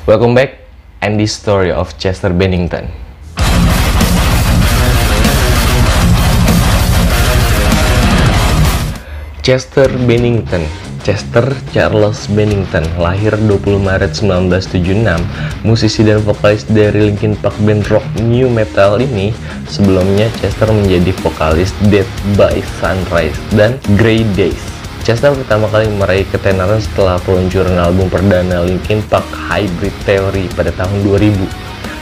Welcome back, and the story of Chester Bennington. Chester Bennington, Chester Charles Bennington, lahir 20 Maret 1976, musisi dan vokalis dari Linkin Park band rock new metal ini. Sebelumnya Chester menjadi vokalis Death by Sunrise dan Grey Days. Chester pertama kali meraih ketenaran setelah peluncuran album perdana Linkin Park, Hybrid Theory, pada tahun 2000,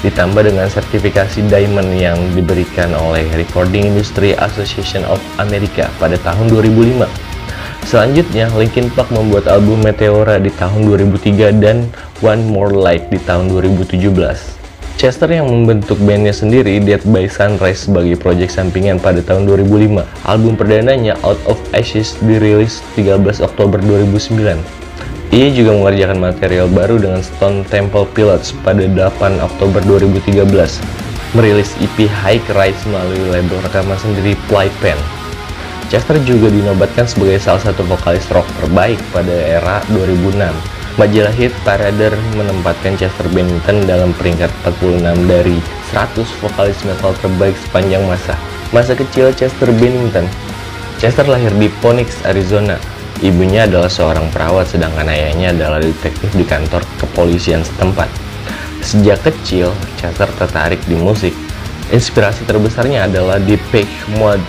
ditambah dengan sertifikasi Diamond yang diberikan oleh Recording Industry Association of America pada tahun 2005. Selanjutnya, Linkin Park membuat album Meteora di tahun 2003 dan One More Light di tahun 2017. Chester yang membentuk bandnya sendiri, Death by Sunrise, sebagai proyek sampingan pada tahun 2005. Album perdananya, Out of Ashes, dirilis 13 Oktober 2009. Ia juga mengerjakan material baru dengan Stone Temple Pilots pada 8 Oktober 2013, merilis EP High Rise melalui label rekaman sendiri Playpen. Chester juga dinobatkan sebagai salah satu vokalis rock terbaik pada era 2006. Majalah Hit Parader menempatkan Chester Bennington dalam peringkat 46 dari 100 vokalis metal terbaik sepanjang masa. Masa kecil Chester Bennington. Chester lahir di Phoenix, Arizona. Ibunya adalah seorang perawat, sedangkan ayahnya adalah detektif di kantor kepolisian setempat. Sejak kecil, Chester tertarik di musik. Inspirasi terbesarnya adalah Depeche Mode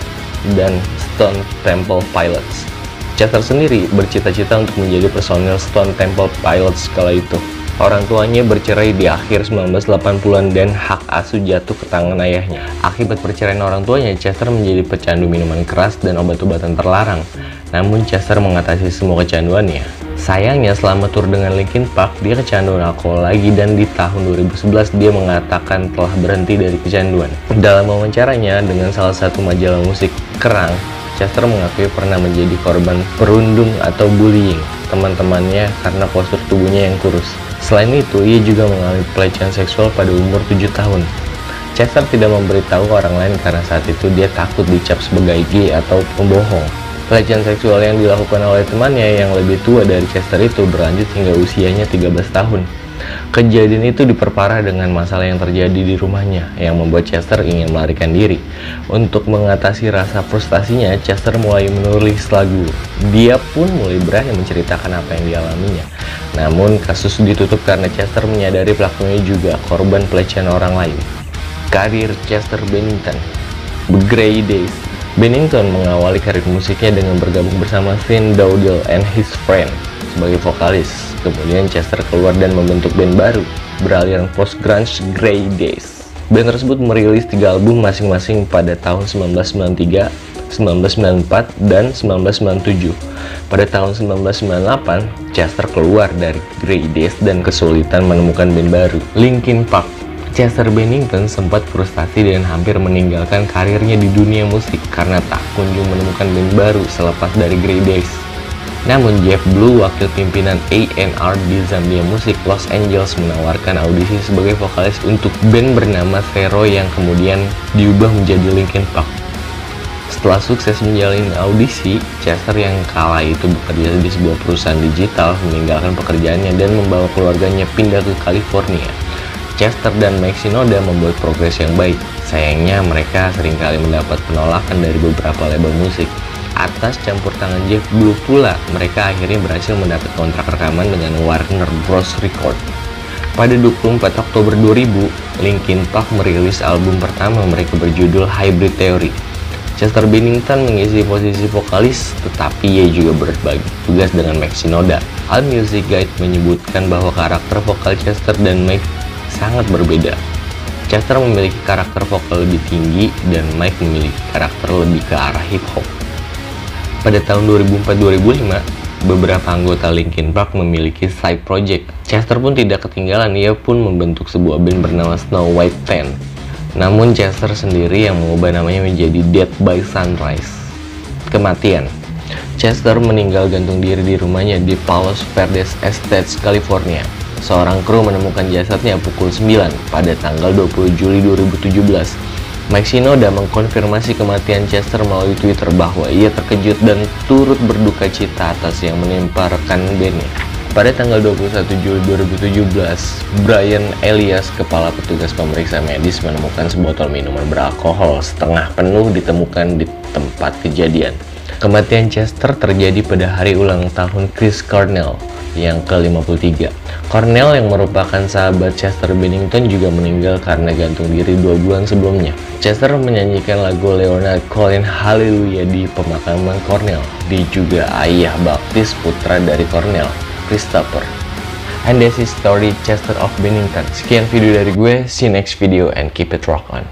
dan Stone Temple Pilots. Chester sendiri bercita-cita untuk menjadi personil Stone Temple Pilots kala itu. Orang tuanya bercerai di akhir 1980-an dan hak asuh jatuh ke tangan ayahnya. Akibat perceraian orang tuanya, Chester menjadi pecandu minuman keras dan obat-obatan terlarang. Namun Chester mengatasi semua kecanduannya. Sayangnya, selama tur dengan Linkin Park, dia kecanduan alkohol lagi, dan di tahun 2011 dia mengatakan telah berhenti dari kecanduan. Dalam wawancaranya dengan salah satu majalah musik Kerrang, Chester mengakui pernah menjadi korban perundung atau bullying teman-temannya karena postur tubuhnya yang kurus. Selain itu, ia juga mengalami pelecehan seksual pada umur 7 tahun. Chester tidak memberitahu orang lain karena saat itu dia takut dicap sebagai gay atau pembohong. Pelecehan seksual yang dilakukan oleh temannya yang lebih tua dari Chester itu berlanjut hingga usianya 13 tahun. Kejadian itu diperparah dengan masalah yang terjadi di rumahnya, yang membuat Chester ingin melarikan diri. Untuk mengatasi rasa frustasinya, Chester mulai menulis lagu. Dia pun mulai berani menceritakan apa yang dialaminya. Namun, kasus ditutup karena Chester menyadari pelakunya juga korban pelecehan orang lain. Karir Chester Bennington. The Grey Days. Bennington mengawali karir musiknya dengan bergabung bersama Finn Dowdell and His Friend sebagai vokalis. Kemudian Chester keluar dan membentuk band baru beraliran post-grunge, Grey Days. Band tersebut merilis 3 album masing-masing pada tahun 1993, 1994, dan 1997. Pada tahun 1998, Chester keluar dari Grey Days dan kesulitan menemukan band baru, Linkin Park. Chester Bennington sempat frustasi dan hampir meninggalkan karirnya di dunia musik karena tak kunjung menemukan band baru selepas dari Grey Days. Namun Jeff Blue, wakil pimpinan A&R di Zambia Music Los Angeles, menawarkan audisi sebagai vokalis untuk band bernama Zero yang kemudian diubah menjadi Linkin Park. Setelah sukses menjalani audisi, Chester yang kala itu bekerja di sebuah perusahaan digital meninggalkan pekerjaannya dan membawa keluarganya pindah ke California. Chester dan Mike Shinoda membuat progres yang baik. Sayangnya mereka seringkali mendapat penolakan dari beberapa label musik. Atas campur tangan Jeff Blue pula, mereka akhirnya berhasil mendapat kontrak rekaman dengan Warner Bros. Record. Pada 24 Oktober 2000, Linkin Park merilis album pertama mereka berjudul Hybrid Theory. Chester Bennington mengisi posisi vokalis, tetapi ia juga berbagi tugas dengan Mike Shinoda. Allmusic Guide menyebutkan bahwa karakter vokal Chester dan Mike sangat berbeda. Chester memiliki karakter vokal lebih tinggi dan Mike memiliki karakter lebih ke arah hip hop. Pada tahun 2004-2005, beberapa anggota Linkin Park memiliki side project. Chester pun tidak ketinggalan, ia pun membentuk sebuah band bernama Snow White 10. Namun Chester sendiri yang mengubah namanya menjadi Death by Sunrise. Kematian. Chester meninggal gantung diri di rumahnya di Palos Verdes Estates, California. Seorang kru menemukan jasadnya pukul 9 pada tanggal 20 Juli 2017. Mike Shinoda mengkonfirmasi kematian Chester melalui Twitter bahwa ia terkejut dan turut berduka cita atas yang menimpa rekan bandnya. Pada tanggal 21 Juli 2017, Brian Elias, kepala petugas pemeriksa medis, menemukan sebotol minuman beralkohol setengah penuh ditemukan di tempat kejadian. Kematian Chester terjadi pada hari ulang tahun Chris Cornell yang ke-53. Cornell yang merupakan sahabat Chester Bennington juga meninggal karena gantung diri 2 bulan sebelumnya. Chester menyanyikan lagu Leonard Cohen Hallelujah di pemakaman Cornell. Dia juga ayah baptis putra dari Cornell, Christopher. And that's his story, Chester of Bennington. Sekian video dari gue, see you next video and keep it rock on.